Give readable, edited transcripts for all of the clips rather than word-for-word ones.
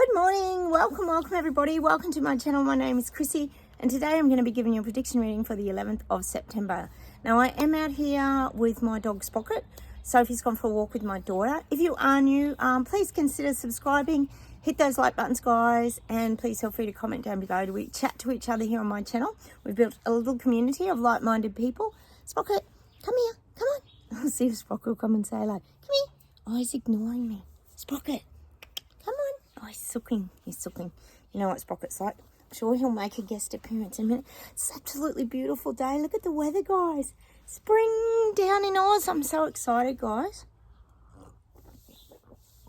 Good morning, welcome everybody, welcome to my channel. My name is Chrissy and today I'm going to be giving you a prediction reading for the 11th of September. Now I am out here with my dog Sprocket. Sophie's gone for a walk with my daughter. If you are new, please consider subscribing, hit those like buttons guys, and please feel free to comment down below. We chat to each other here on my channel. We've built a little community of like-minded people. Sprocket, come here, come on. I'll see if Sprocket will come and say hello. Come here. Oh, he's ignoring me. Sprocket, come on. Oh, he's sucking. He's sucking. You know what Sprocket's like. I'm sure he'll make a guest appearance in a minute. It's an absolutely beautiful day. Look at the weather, guys. Spring down in Oz. I'm so excited, guys.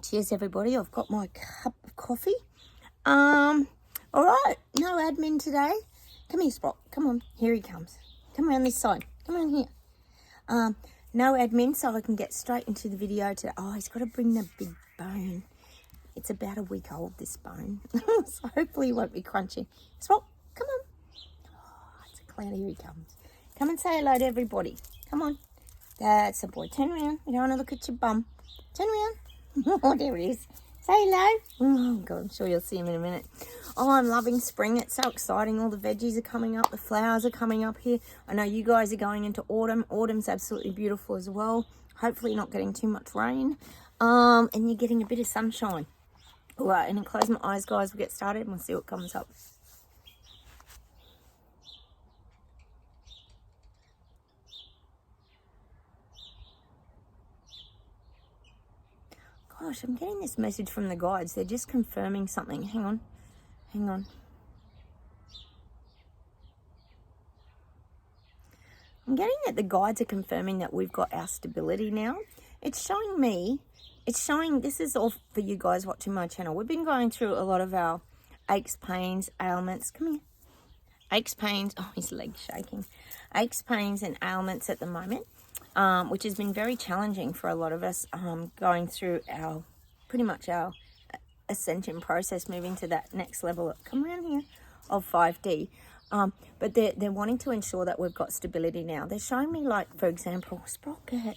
Cheers, everybody. I've got my cup of coffee. All right. No admin today. Come here, Sprock. Come on. Here he comes. Come around this side. Come around here. No admin, so I can get straight into the video today. Oh, he's got to bring the big bone. It's about a week old, this bone. So hopefully it won't be crunchy. Swap, come on. Oh, it's a cloud. Here he comes. Come and say hello to everybody. Come on. That's the boy. Turn around. You don't want to look at your bum. Turn around. Oh, there he is. Say hello. Oh, God, I'm sure you'll see him in a minute. Oh, I'm loving spring. It's so exciting. All the veggies are coming up. The flowers are coming up here. I know you guys are going into autumn. Autumn's absolutely beautiful as well. Hopefully not getting too much rain. And you're getting a bit of sunshine. All right, and then close my eyes, guys. We'll get started and we'll see what comes up. Gosh, I'm getting this message from the guides. They're just confirming something. Hang on. Hang on. I'm getting that the guides are confirming that we've got our stability now. It's showing me... It's showing, this is all for you guys watching my channel. We've been going through a lot of our aches, pains, ailments. Come here. Aches, pains. Oh, his leg's shaking. Aches, pains, and ailments at the moment, which has been very challenging for a lot of us, going through our, pretty much our ascension process, moving to that next level. Come around here of 5D. But they're wanting to ensure that we've got stability now. They're showing me, like, for example, Sprocket.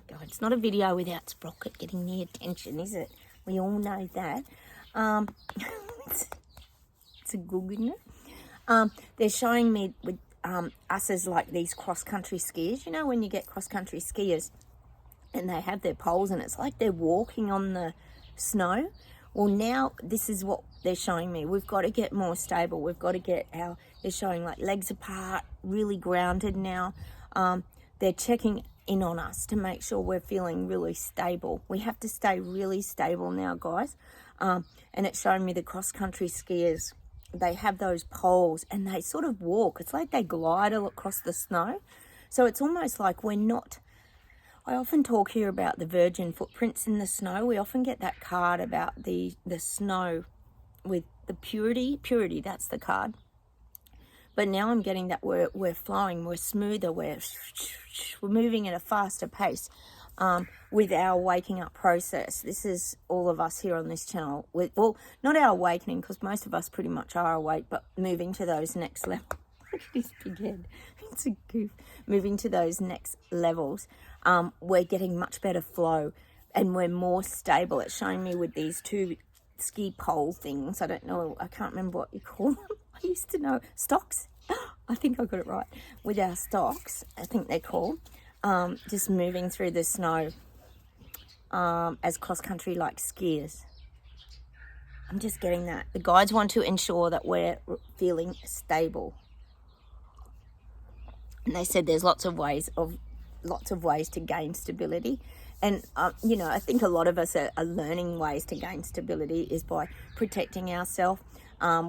God, it's not a video without Sprocket getting the attention, is it? We all know that. It's a good, isn't it? They're showing me with us as like these cross-country skiers. You know when you get cross-country skiers and they have their poles and it's like they're walking on the snow? Well, now this is what they're showing me. We've got to get more stable. We've got to get our... They're showing like legs apart, really grounded now. They're checking in on us to make sure we're feeling really stable. We have to stay really stable now, guys. And it's showing me the cross-country skiers. They have those poles and they sort of walk. It's like they glide across the snow. So it's almost like we're not... I often talk here about the virgin footprints in the snow. We often get that card about the snow with the purity. Purity, that's the card. But now I'm getting that we're flowing, we're smoother, we're moving at a faster pace with our waking up process. This is all of us here on this channel. Well, not our awakening, because most of us pretty much are awake, but moving to those next levels. Look at his big head. It's a goof. Moving to those next levels, we're getting much better flow and we're more stable. It's showing me with these two ski pole things. I don't know, I can't remember what you call them. I used to know. Stocks? I think I got it right. With our stocks, I think they're called. Just moving through the snow as cross-country like skiers. I'm just getting that. The guides want to ensure that we're feeling stable. And they said there's lots of ways to gain stability. And, you know, I think a lot of us are learning ways to gain stability is by protecting ourselves.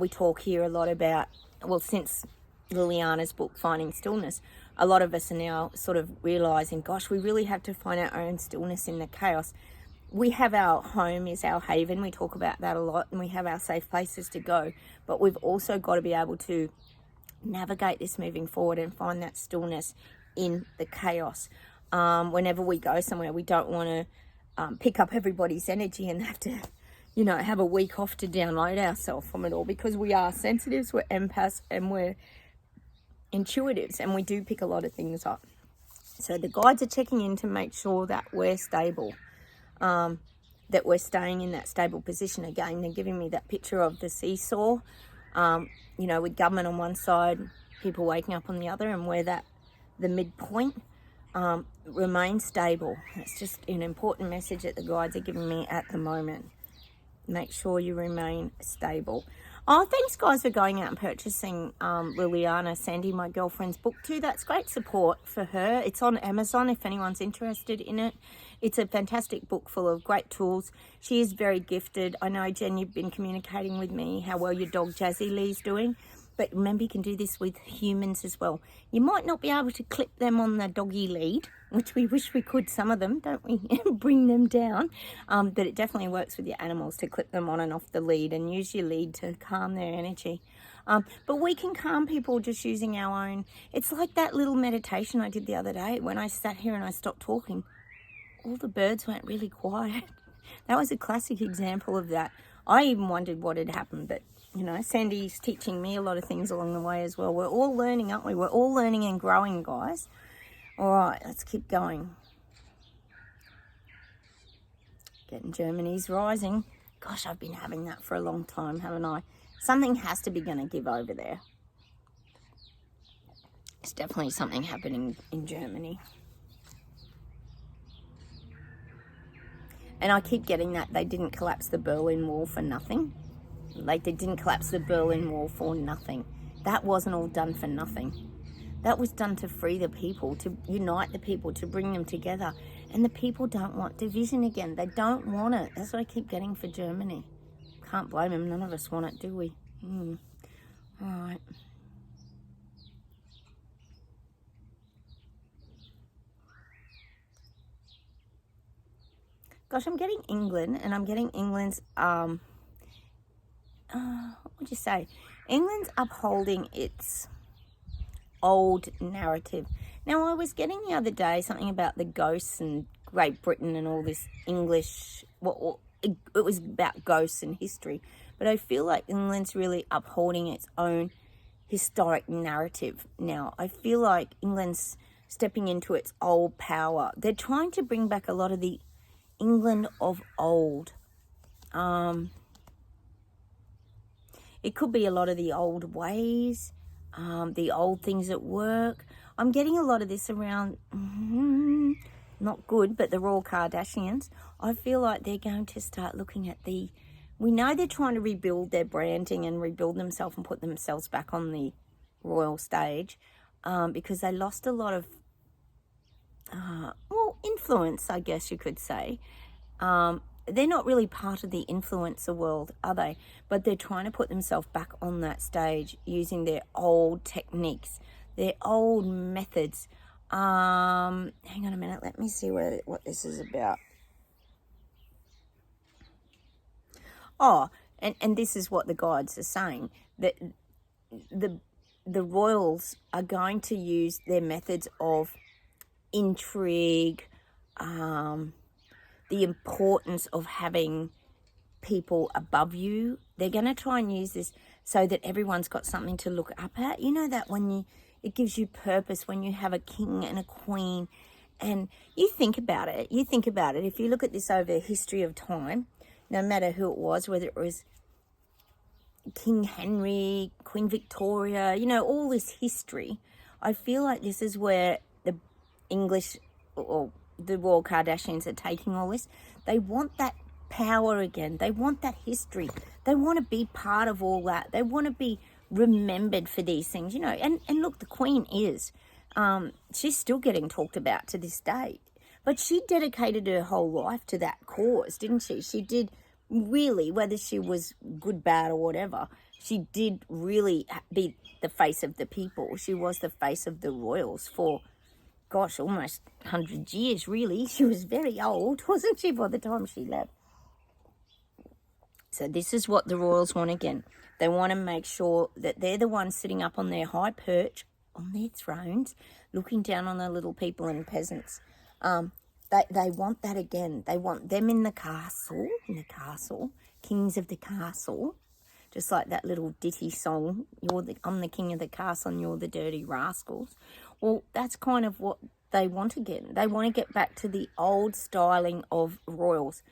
We talk here a lot about, well, since Liliana's book, Finding Stillness, a lot of us are now sort of realising, gosh, we really have to find our own stillness in the chaos. We have our home is our haven. We talk about that a lot, and we have our safe places to go. But we've also got to be able to navigate this moving forward and find that stillness in the chaos. Whenever we go somewhere, we don't want to pick up everybody's energy and have to, you know, have a week off to download ourselves from it all, because we are sensitives, we're empaths, and we're intuitives, and we do pick a lot of things up. So the guides are checking in to make sure that we're stable. that we're staying in that stable position. Again, they're giving me that picture of the seesaw, you know, with government on one side, people waking up on the other, and where that the midpoint remain stable. It's just an important message that the guides are giving me at the moment. Make sure you remain stable. Oh, thanks guys for going out and purchasing Liliana Sandy, my girlfriend's book too. That's great support for her. It's on Amazon if anyone's interested in it. It's a fantastic book full of great tools. She is very gifted. I know, Jen, you've been communicating with me how well your dog Jazzy Lee's doing. But remember, you can do this with humans as well. You might not be able to clip them on the doggy lead, which we wish we could, some of them, don't we? Bring them down. But it definitely works with your animals to clip them on and off the lead and use your lead to calm their energy. But we can calm people just using our own. It's like that little meditation I did the other day when I sat here and I stopped talking. All the birds went really quiet. That was a classic example of that. I even wondered what had happened, but you know, Sandy's teaching me a lot of things along the way as well. We're all learning, aren't we? We're all learning and growing, guys. All right, let's keep going. Getting Germany's rising. Gosh, I've been having that for a long time, haven't I? Something has to be going to give over there. It's definitely something happening in Germany. And I keep getting that they didn't collapse the Berlin Wall for nothing. Like, they didn't collapse the Berlin Wall for nothing. That wasn't all done for nothing. That was done to free the people, to unite the people, to bring them together. And the people don't want division again. They don't want it. That's what I keep getting for Germany. Can't blame them. None of us want it, do we? All right. Gosh, I'm getting England, and I'm getting England's... what would you say? England's upholding its old narrative. Now, I was getting the other day something about the ghosts and Great Britain and all this English. Well, it was about ghosts and history, but I feel like England's really upholding its own historic narrative now. I feel like England's stepping into its old power. They're trying to bring back a lot of the England of old. It could be a lot of the old ways, the old things at work. I'm getting a lot of this around, not good, but the Royal Kardashians. I feel like they're going to start looking at we know they're trying to rebuild their branding and rebuild themselves and put themselves back on the royal stage because they lost a lot of, influence, I guess you could say. They're not really part of the influencer world, are they? But they're trying to put themselves back on that stage using their old techniques, their old methods. Hang on a minute. Let me see what this is about. Oh, and this is what the guides are saying, that the royals are going to use their methods of intrigue, the importance of having people above you. They're going to try and use this so that everyone's got something to look up at. You know that when it gives you purpose when you have a king and a queen, and you think about it. If you look at this over a history of time, no matter who it was, whether it was King Henry, Queen Victoria, you know, all this history, I feel like this is where the English or the Royal Kardashians are taking all this. They want that power again. They want that history. They want to be part of all that. They want to be remembered for these things, you know. And look, the Queen is. She's still getting talked about to this day. But she dedicated her whole life to that cause, didn't she? She did really, whether she was good, bad, or whatever, she did really be the face of the people. She was the face of the royals for, gosh, almost 100 years, really. She was very old, wasn't she, by the time she left? So this is what the royals want again. They want to make sure that they're the ones sitting up on their high perch, on their thrones, looking down on the little people and peasants. They want that again. They want them in the castle, kings of the castle, just like that little ditty song, I'm the king of the castle and you're the dirty rascals. Well, that's kind of what they want again. They want to get back to the old styling of royals.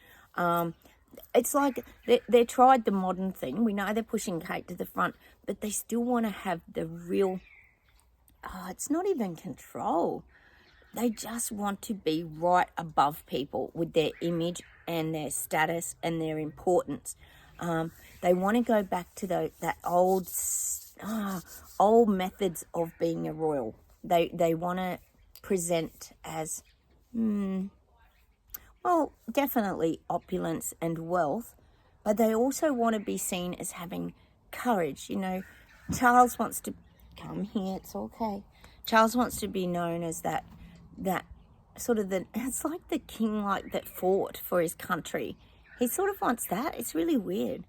It's like they tried the modern thing. We know they're pushing Kate to the front, but they still want to have the real, it's not even control. They just want to be right above people with their image and their status and their importance. They want to go back to that old methods of being a royal. They want to present as, well, definitely opulence and wealth, but they also want to be seen as having courage. You know, Charles wants to come here. It's okay. Charles wants to be known as that sort of it's like the king like that fought for his country. He sort of wants that. It's really weird.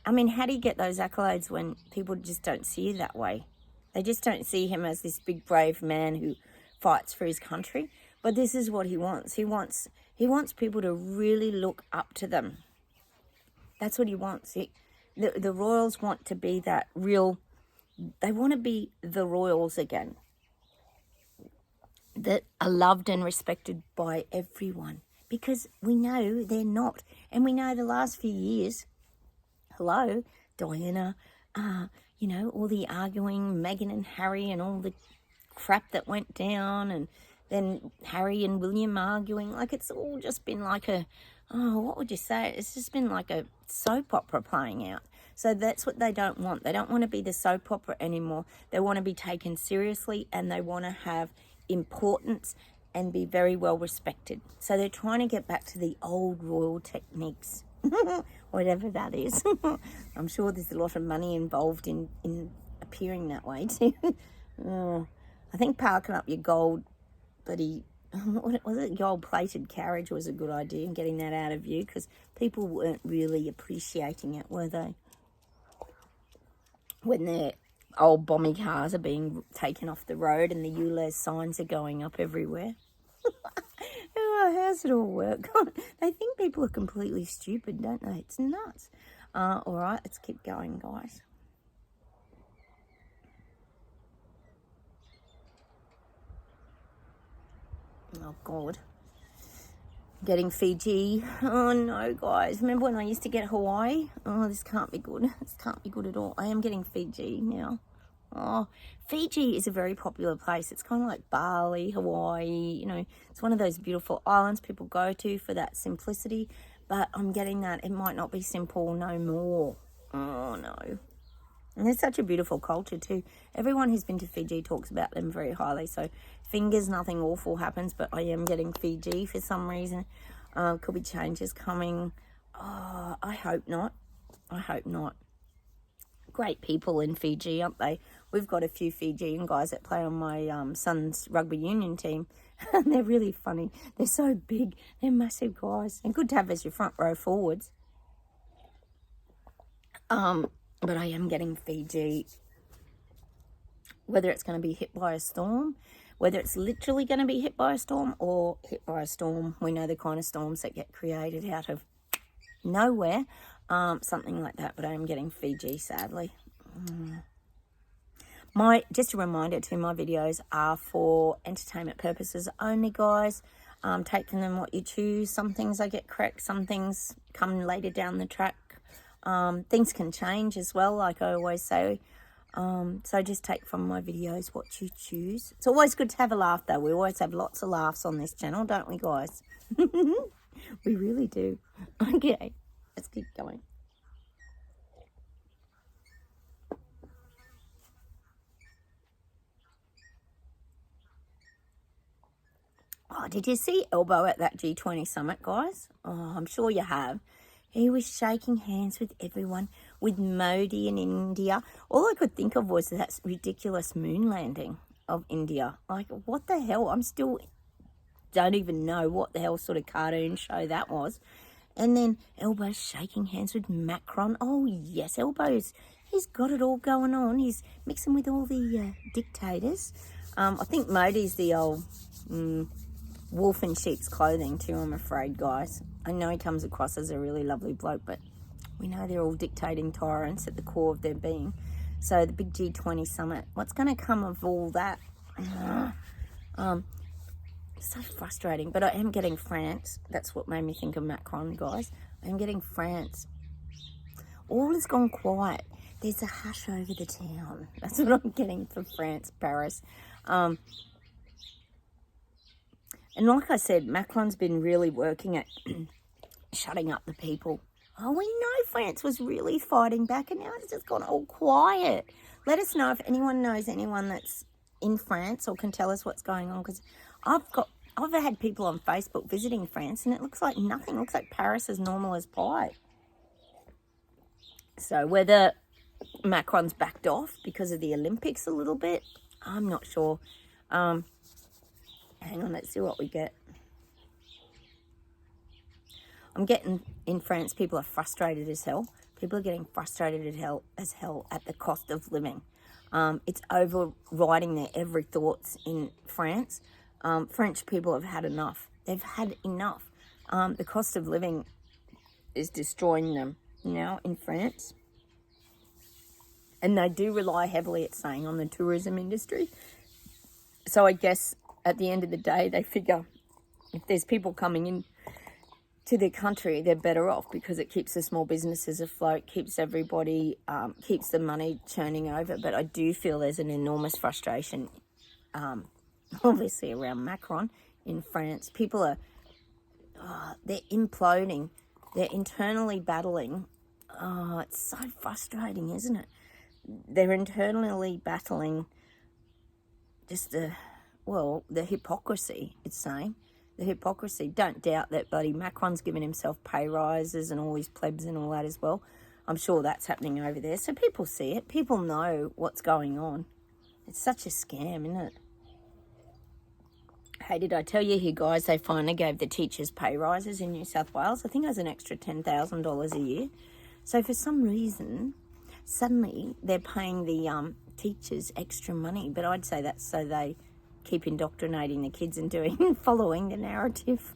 I mean, how do you get those accolades when people just don't see you that way? They just don't see him as this big brave man who fights for his country. But this is what he wants. He wants people to really look up to them. That's what he wants. The royals want to be that real. They want to be the royals again, that are loved and respected by everyone, because we know they're not. And we know the last few years, hello, Diana, you know, all the arguing, Meghan and Harry and all the crap that went down, and then Harry and William arguing, like it's all just been like what would you say? It's just been like a soap opera playing out. So that's what they don't want. They don't want to be the soap opera anymore. They want to be taken seriously, and they want to have importance and be very well respected. So they're trying to get back to the old royal techniques, whatever that is. I'm sure there's a lot of money involved in appearing that way too. I think parking up your gold, what was it, gold-plated carriage was a good idea, and getting that out of view, because people weren't really appreciating it, were they? When their old bommy cars are being taken off the road and the ULEZ signs are going up everywhere. How's it all work? They think people are completely stupid, don't they? It's nuts. All right, let's keep going, guys. Oh, God. Getting Fiji. Oh, no, guys. Remember when I used to get Hawaii? Oh, this can't be good. This can't be good at all. I am getting Fiji now. Oh, Fiji is a very popular place. It's kind of like Bali, Hawaii. You know, it's one of those beautiful islands people go to for that simplicity. But I'm getting that it might not be simple no more. Oh, no. And it's such a beautiful culture too. Everyone who's been to Fiji talks about them very highly. So fingers nothing awful happens, but I am getting Fiji for some reason. Could be changes coming. Oh, I hope not. I hope not. Great people in Fiji, aren't they? We've got a few Fijian guys that play on my son's rugby union team. And they're really funny. They're so big. They're massive guys. And good to have as your front row forwards. But I am getting Fiji. Whether it's going to be hit by a storm, whether it's literally going to be hit by a storm or hit by a storm. We know the kind of storms that get created out of nowhere. Something like that. But I am getting Fiji, sadly. Just a reminder too, my videos are for entertainment purposes only, guys. Taking them what you choose. Some things I get correct. Some things come later down the track. Things can change as well, like I always say. So just take from my videos what you choose. It's always good to have a laugh, though. We always have lots of laughs on this channel, don't we, guys? We really do. Okay, let's keep going. Oh, did you see Elbow at that G20 summit, guys? Oh, I'm sure you have. He was shaking hands with everyone, with Modi in India. All I could think of was that ridiculous moon landing of India. Like, what the hell? I'm still don't even know what the hell sort of cartoon show that was. And then Elbow's shaking hands with Macron. Oh, yes, Elbow's, he's got it all going on. He's mixing with all the dictators. I think Modi's the old wolf in sheep's clothing too, I'm afraid, guys. I know he comes across as a really lovely bloke, but we know they're all dictating tyrants at the core of their being. So the big G20 summit, what's going to come of all that? So frustrating. But I am getting France. That's what made me think of Macron, guys. I am getting France. All has gone quiet. There's a hush over the town. That's what I'm getting for France, Paris. And like I said, Macron's been really working at shutting up the people. Oh, we know France was really fighting back, and now it's just gone all quiet. Let us know if anyone knows anyone that's in France or can tell us what's going on, because I've had people on Facebook visiting France, and it looks like nothing. It looks like Paris is normal as pie. So whether Macron's backed off because of the Olympics a little bit, I'm not sure. Hang on, let's see what we get. I'm getting in France, people are frustrated as hell. People are getting frustrated as hell at the cost of living. It's overriding their every thoughts in France. French people have had enough. They've had enough. The cost of living is destroying them now in France. And they do rely heavily, it's saying, on the tourism industry. So I guess at the end of the day, they figure if there's people coming in to their country, they're better off because it keeps the small businesses afloat, keeps everybody, keeps the money churning over. But I do feel there's an enormous frustration, obviously, around Macron in France. People are, they're imploding. They're internally battling. Oh, it's so frustrating, isn't it? They're internally battling just the hypocrisy, it's saying. The hypocrisy. Don't doubt that bloody Macron's given himself pay rises and all his plebs and all that as well. I'm sure that's happening over there. So people see it. People know what's going on. It's such a scam, isn't it? Hey, did I tell you here, guys, they finally gave the teachers pay rises in New South Wales? I think it was an extra $10,000 a year. So for some reason, suddenly they're paying the teachers extra money. But I'd say that's so they keep indoctrinating the kids and following the narrative.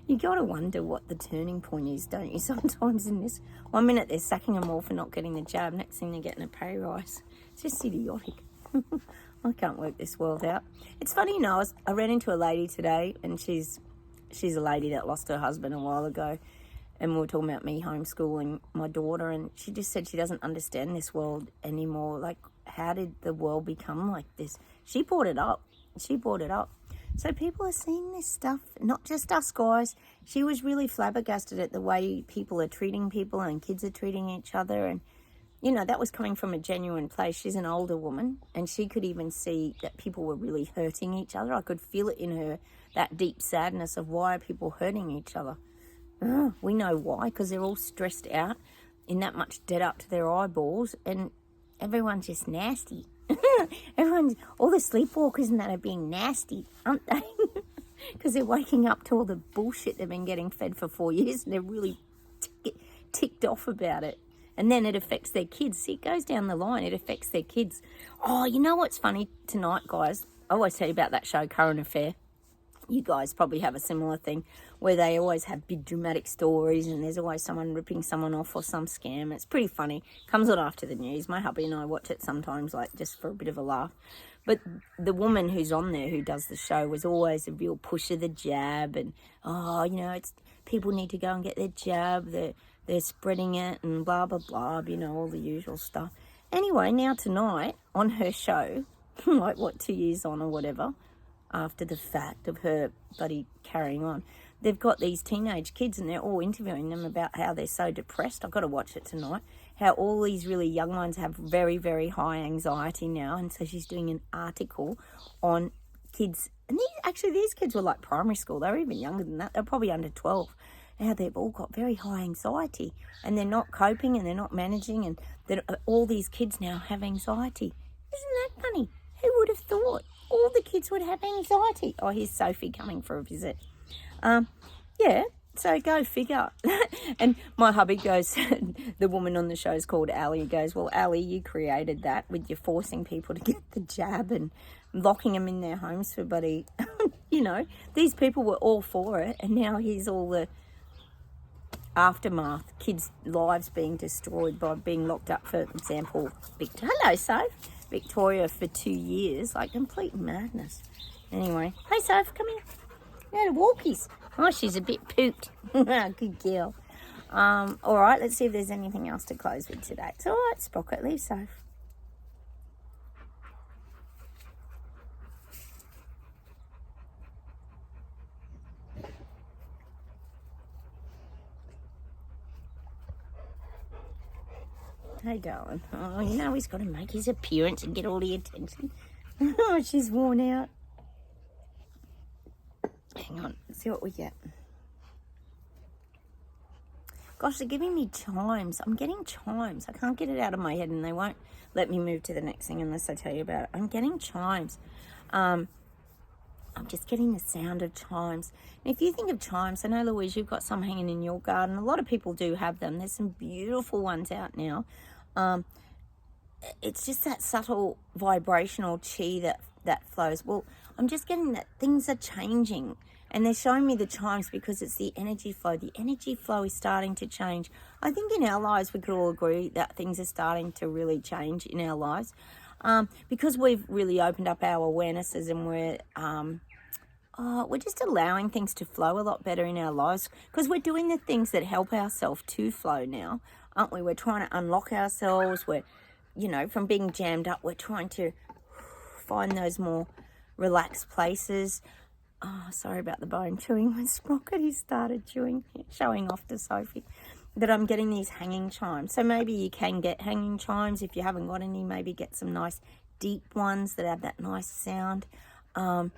You got to wonder what the turning point is, don't you, sometimes in this? 1 minute they're sacking them all for not getting the jab, next thing they're getting a pay rise. It's just idiotic. I can't work this world out. It's funny, you know, I ran into a lady today, and she's a lady that lost her husband a while ago, and we were talking about me homeschooling my daughter, and she just said she doesn't understand this world anymore. Like, how did the world become like this? She brought it up. So people are seeing this stuff, not just us guys. She was really flabbergasted at the way people are treating people and kids are treating each other. And, you know, that was coming from a genuine place. She's an older woman, and she could even see that people were really hurting each other. I could feel it in her, that deep sadness of why are people hurting each other. We know why, because they're all stressed out in that much debt up to their eyeballs, and everyone's just nasty. All the sleepwalkers and that are being nasty, aren't they? Because they're waking up to all the bullshit they've been getting fed for 4 years, and they're really ticked off about it. And then it affects their kids. See, it goes down the line. It affects their kids. Oh, you know what's funny tonight, guys? I always tell you about that show, Current Affair. You guys probably have a similar thing where they always have big dramatic stories, and there's always someone ripping someone off or some scam. It's pretty funny. Comes on after the news. My hubby and I watch it sometimes, like, just for a bit of a laugh. But the woman who's on there who does the show was always a real push of the jab, and, oh, you know, it's people need to go and get their jab. They're spreading it and blah, blah, blah, you know, all the usual stuff. Anyway, now tonight on her show, like, 2 years on or whatever, after the fact of her bloody carrying on, they've got these teenage kids and they're all interviewing them about how they're so depressed. I've got to watch it tonight. How all these really young ones have very, very high anxiety now. And so she's doing an article on kids. And these kids were like primary school. They were even younger than that. They're probably under 12. Now they've all got very high anxiety, and they're not coping and they're not managing. And all these kids now have anxiety. Isn't that funny? Who would have thought all the kids would have anxiety? Oh, here's Sophie coming for a visit. Yeah, so go figure. And my hubby goes, the woman on the show is called Ali, goes, well, Ali, you created that with your forcing people to get the jab and locking them in their homes for bloody, you know, these people were all for it, and now here's all the aftermath, kids' lives being destroyed by being locked up, for example, Victoria for 2 years, like complete madness. Anyway, hey Soph, come here. Yeah, the walkies. Oh, she's a bit pooped. Good girl. All right, let's see if there's anything else to close with today. It's all right, Sprocket, leave Soph. Hey, darling. Oh, you know he's got to make his appearance and get all the attention. Oh, she's worn out. Hang on, let's see what we get. Gosh, they're giving me chimes. I'm getting chimes. I can't get it out of my head, and they won't let me move to the next thing unless I tell you about it. I'm getting chimes. I'm just getting the sound of chimes. And if you think of chimes, I know, Louise, you've got some hanging in your garden. A lot of people do have them. There's some beautiful ones out now. It's just that subtle vibrational chi that flows. Well, I'm just getting that things are changing. And they're showing me the chimes because it's the energy flow. The energy flow is starting to change. I think in our lives we could all agree that things are starting to really change in our lives. Because we've really opened up our awarenesses and we're just allowing things to flow a lot better in our lives because we're doing the things that help ourselves to flow now, aren't we? We're trying to unlock ourselves. We're, from being jammed up, we're trying to find those more relaxed places. Oh, sorry about the bone chewing when Sprocket, he started chewing, showing off to Sophie. But I'm getting these hanging chimes. So maybe you can get hanging chimes. If you haven't got any, maybe get some nice deep ones that have that nice sound. I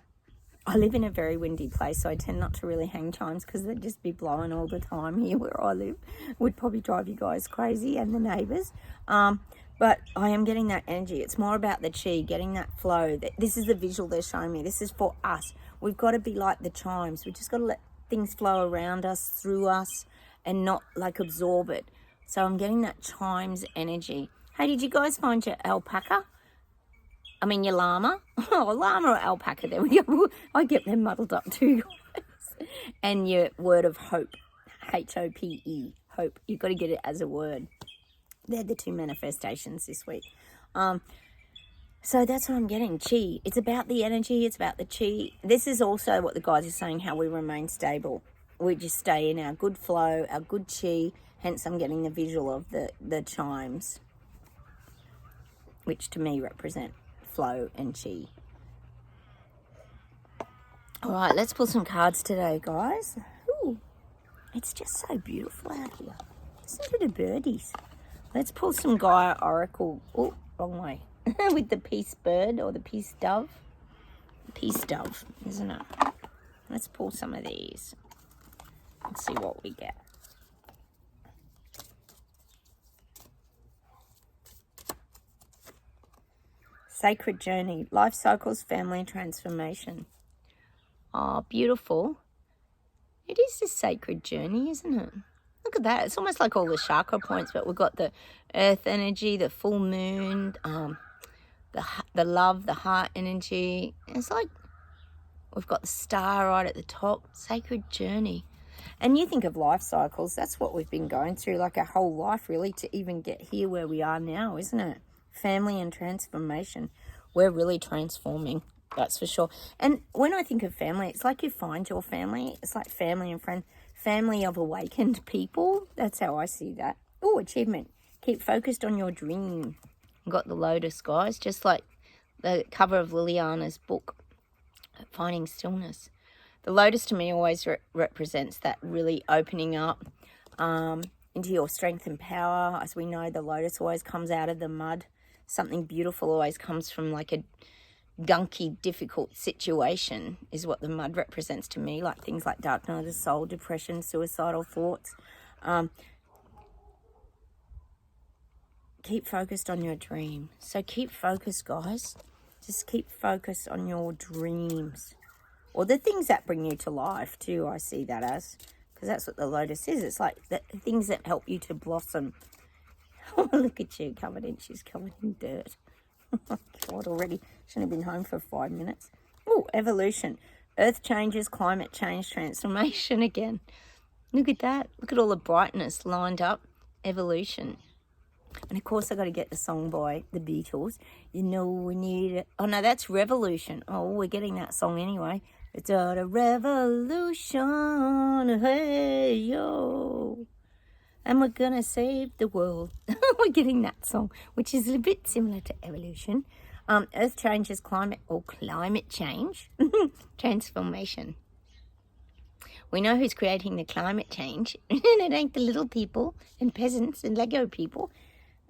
live in a very windy place, so I tend not to really hang chimes because they'd just be blowing all the time here where I live. Would probably drive you guys crazy and the neighbours. But I am getting that energy. It's more about the chi, getting that flow. This is the visual they're showing me. This is for us. We've got to be like the chimes. We've just got to let things flow around us, through us, and not like absorb it. So I'm getting that chimes energy. Hey, did you guys find your alpaca? I mean your llama? Oh, llama or alpaca, there we go. I get them muddled up too, guys. And your word of hope, H-O-P-E, hope. You've got to get it as a word. They're the two manifestations this week. So that's what I'm getting, chi. It's about the energy, it's about the chi. This is also what the guys are saying, how we remain stable. We just stay in our good flow, our good chi. Hence I'm getting the visual of the chimes, which to me represent flow and chi. All right, let's pull some cards today, guys. Ooh, it's just so beautiful out here. Listen to the birdies. Let's pull some Gaia Oracle. Oh, wrong way. With the peace bird or the peace dove. Peace dove, isn't it? Let's pull some of these. Let's see what we get. Sacred journey, life cycles, family transformation. Oh, beautiful. It is a sacred journey, isn't it? Look at that. It's almost like all the chakra points, but we've got the earth energy, the full moon, the love, the heart energy. It's like we've got the star right at the top. Sacred journey. And you think of life cycles, that's what we've been going through, like our whole life really, to even get here where we are now, isn't it? Family and transformation. We're really transforming, that's for sure. And when I think of family, it's like you find your family. It's like family and friend, family of awakened people. That's how I see that. Oh, achievement. Keep focused on your dream. I've got the lotus, guys, just like the cover of Liliana's book, Finding Stillness. The lotus to me always represents that really opening up into your strength and power. As we know, the lotus always comes out of the mud. Something beautiful always comes from like a gunky, difficult situation is what the mud represents to me, like things like dark night of the soul, depression, suicidal thoughts. Keep focused on your dream. So keep focused, guys. Just keep focused on your dreams. Or the things that bring you to life too, I see that as. Because that's what the lotus is. It's like the things that help you to blossom. Oh, look at you, she's covered in dirt. Oh, God, already. Shouldn't have been home for 5 minutes. Oh, evolution. Earth changes, climate change, transformation again. Look at that. Look at all the brightness lined up. Evolution. And of course I got to get the song by the Beatles. You know we need it. Oh no, that's Revolution. Oh, we're getting that song anyway. It's a revolution, hey yo. And we're gonna save the world. We're getting that song, which is a bit similar to evolution. Earth changes climate, or climate change. Transformation. We know who's creating the climate change. And it ain't the little people and peasants and Lego people.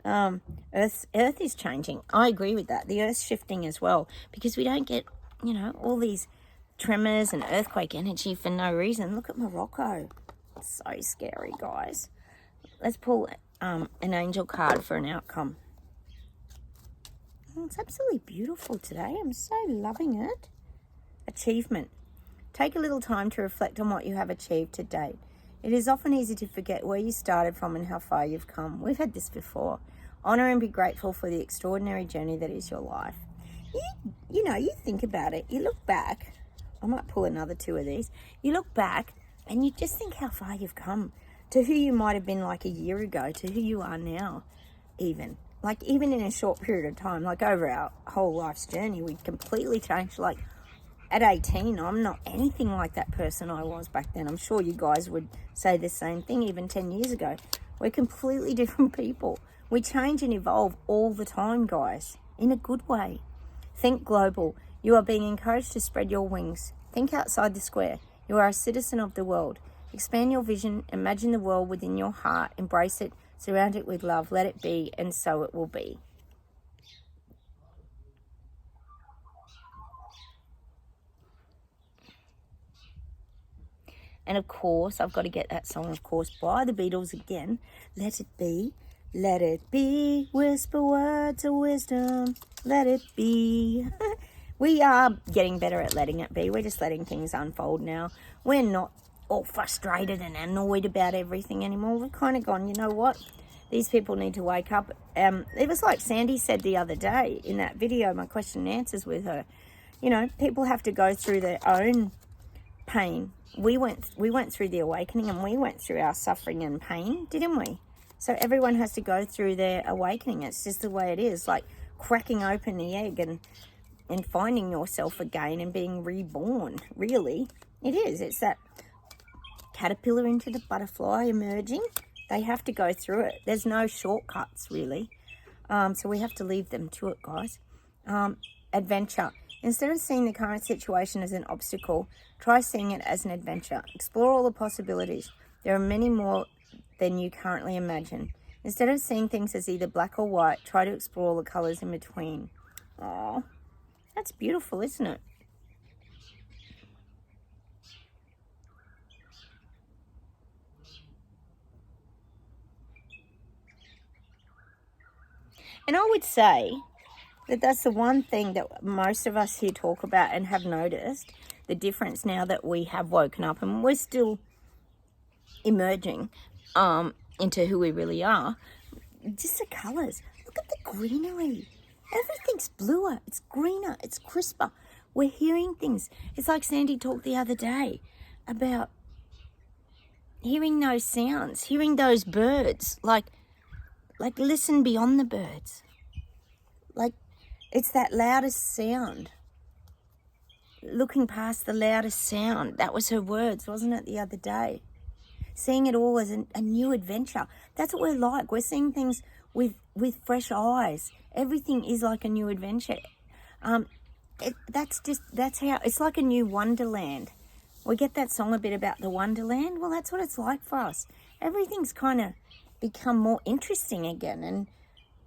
Earth is changing. I agree with that. The Earth's shifting as well, because we don't get, all these tremors and earthquake energy for no reason. Look at Morocco. It's so scary, guys. Let's pull an angel card for an outcome. Oh, it's absolutely beautiful today. I'm so loving it. Achievement. Take a little time to reflect on what you have achieved to date. It is often easy to forget where you started from and how far you've come. We've had this before. Honor and be grateful for the extraordinary journey that is your life. You think about it. You look back. I might pull another 2 of these. You look back and you just think how far you've come to who you might have been like a year ago, to who you are now, even. Like, even in a short period of time, like over our whole life's journey, we completely changed. Like, at 18, I'm not anything like that person I was back then. I'm sure you guys would say the same thing even 10 years ago. We're completely different people. We change and evolve all the time, guys, in a good way. Think global. You are being encouraged to spread your wings. Think outside the square. You are a citizen of the world. Expand your vision. Imagine the world within your heart. Embrace it. Surround it with love. Let it be, and so it will be. And of course, I've got to get that song, of course, by the Beatles again. Let it be, let it be, whisper words of wisdom, let it be. We are getting better at letting it be. We're just letting things unfold now. We're not all frustrated and annoyed about everything anymore. We've kind of gone, you know what? These people need to wake up. It was like Sandy said the other day in that video, my question and answers with her. People have to go through their own pain. We went through the awakening, and we went through our suffering and pain, didn't we? So everyone has to go through their awakening. It's just the way it is, like cracking open the egg and finding yourself again and being reborn. Really, it is. It's that caterpillar into the butterfly emerging. They have to go through it. There's no shortcuts, really. So we have to leave them to it, guys. Adventure. Instead of seeing the current situation as an obstacle, try seeing it as an adventure. Explore all the possibilities. There are many more than you currently imagine. Instead of seeing things as either black or white, try to explore all the colours in between. Oh, that's beautiful, isn't it? And I would say that that's the one thing that most of us here talk about and have noticed, the difference now that we have woken up and we're still emerging into who we really are. Just the colours. Look at the greenery. Everything's bluer. It's greener. It's crisper. We're hearing things. It's like Sandy talked the other day about hearing those sounds, hearing those birds, like listen beyond the birds. Like, it's that loudest sound. Looking past the loudest sound. That was her words, wasn't it, the other day? Seeing it all as a new adventure. That's what we're like. We're seeing things with fresh eyes. Everything is like a new adventure. That's how, it's like a new wonderland. We get that song a bit about the wonderland. Well, that's what it's like for us. Everything's kind of become more interesting again, and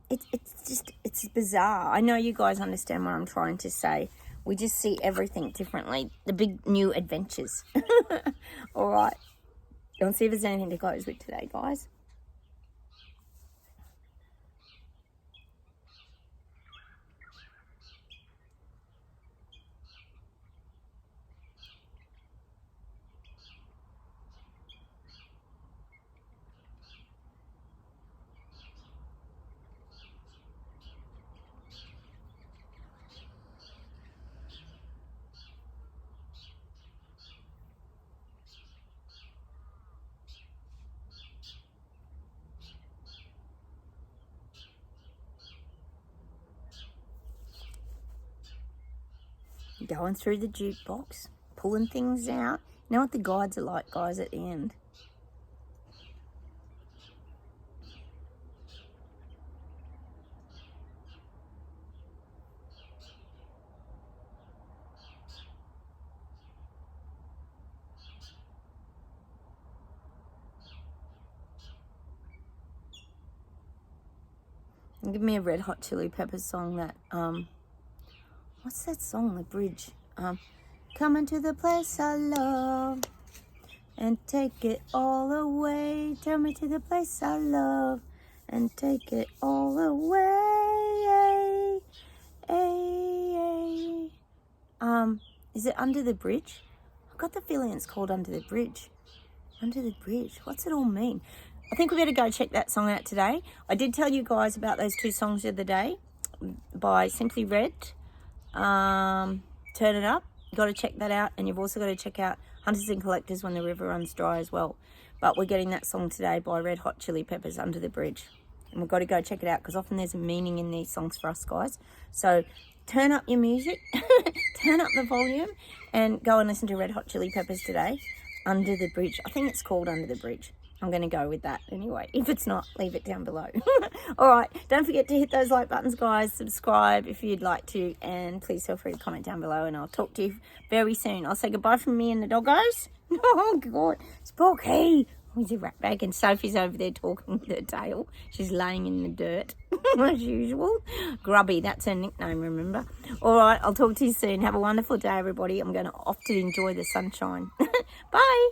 it's bizarre. I know you guys understand what I'm trying to say. We just see everything differently. The big new adventures. All right. Let's see if there's anything to close with today, guys. going through the jukebox, pulling things out. You know what the guides are like, guys, at the end? Give me a Red Hot Chili Peppers song that, what's that song, the bridge? Coming to the place I love and take it all away. Tell me to the place I love and take it all away. Is it Under the Bridge? I've got the feeling it's called Under the Bridge. Under the Bridge. What's it all mean? I think we better go check that song out today. I did tell you guys about those 2 songs the other day by Simply Red. Turn It Up. You've got to check that out. And you've also got to check out Hunters and Collectors, When the River Runs Dry as well. But we're getting that song today by Red Hot Chili Peppers, Under the Bridge. And we've got to go check it out because often there's a meaning in these songs for us, guys. So turn up your music, turn up the volume, and go and listen to Red Hot Chili Peppers today. Under the Bridge. I think it's called Under the Bridge. I'm going to go with that anyway. If it's not, leave it down below. All right. Don't forget to hit those like buttons, guys. Subscribe if you'd like to. And please feel free to comment down below. And I'll talk to you very soon. I'll say goodbye from me and the doggos. Oh, God. Sparky. He's a rat bag. And Sophie's over there talking with her tail. She's laying in the dirt as usual. Grubby. That's her nickname, remember? All right. I'll talk to you soon. Have a wonderful day, everybody. I'm going to off to enjoy the sunshine. Bye.